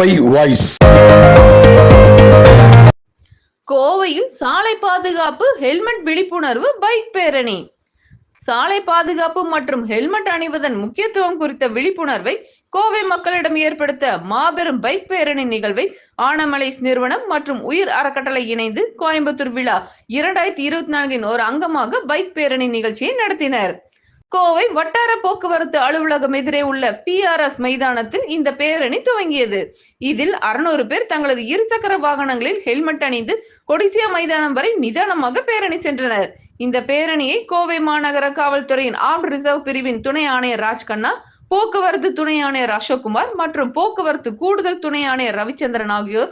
Kovai voice. கோவையில் சாலை பாதுகாப்பு ஹெல்மெட் விழிப்புணர்வு பைக் பேரணி. சாலை பாதுகாப்பு மற்றும் ஹெல்மெட் அணிவதன் முக்கியத்துவம் குறித்த விழிப்புணர்வை கோவை மக்களிடம் ஏற்படுத்த மாபெரும் பைக் பேரணி நிகழ்வை ஆனமலைஸ் நிறுவனம் மற்றும் உயிர் அறக்கட்டளை இணைந்து கோயம்புத்தூர் விழா 2024 ஒரு அங்கமாக பைக் பேரணி நிகழ்ச்சியை நடத்தினர். கோவை வட்டார போக்குவரத்து அலுவலகம் எதிரே உள்ள PRS மைதானத்தில் இந்த பேரணி துவங்கியது. இதில் 600 பேர் தங்களது இருசக்கர வாகனங்களில் ஹெல்மெட் அணிந்து கொடிசியா மைதானம் வரை நிதானமாக பேரணி சென்றனர். இந்த பேரணியை கோவை மாநகர காவல்துறையின் ஆர்ம்ட் ரிசர்வ் பிரிவின் துணை ஆணையர் ராஜ்கண்ணா, போக்குவரத்து துணை ஆணையர் அசோக்குமார் மற்றும் போக்குவரத்து கூடுதல் துணை ஆணையர் ரவிச்சந்திரன் ஆகியோர்,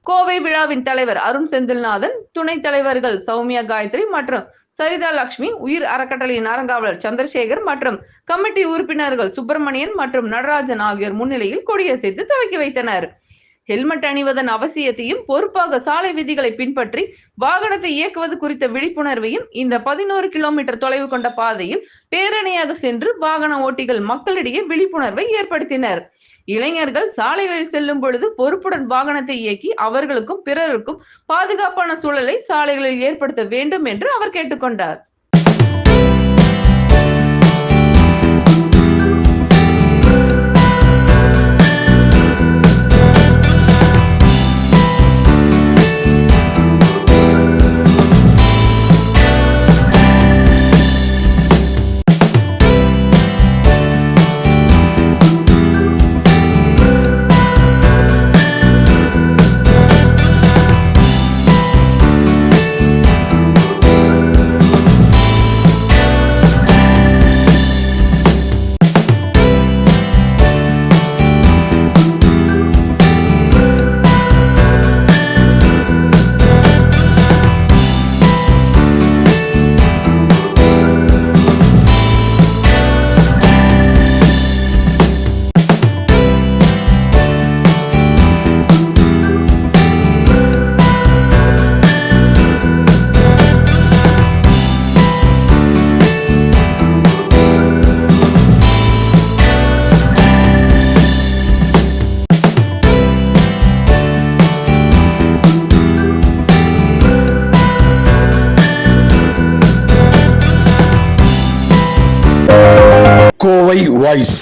கோவை விழாவின் தலைவர் அருண் செந்தில்நாதன், துணைத் தலைவர்கள் சௌமியா காயத்ரி மற்றும் சரிதா லட்சுமி, உயிர் அறக்கட்டளையின் அறங்காவலர் சந்திரசேகர் மற்றும் கமிட்டி உறுப்பினர்கள் சுப்பிரமணியன் மற்றும் நடராஜன் ஆகியோர் முன்னிலையில் கொடியசைத்து துவக்கி வைத்தனர். ஹெல்மெட் அணிவதன் அவசியத்தையும் பொறுப்பாக சாலை விதிகளை பின்பற்றி வாகனத்தை இயக்குவது குறித்த விழிப்புணர்வையும் இந்த 11 கிலோமீட்டர் தொலைவு கொண்ட பாதையில் பேரணியாக சென்று வாகன ஓட்டிகள் மக்களிடையே விழிப்புணர்வை ஏற்படுத்தினர். இளைஞர்கள் சாலைகளில் செல்லும் பொழுது பொறுப்புடன் வாகனத்தை இயக்கி அவர்களுக்கும் பிறருக்கும் பாதுகாப்பான சூழலை சாலைகளில் ஏற்படுத்த வேண்டும் என்று அவர் கேட்டுக்கொண்டார். கோவை வாய்ஸ்.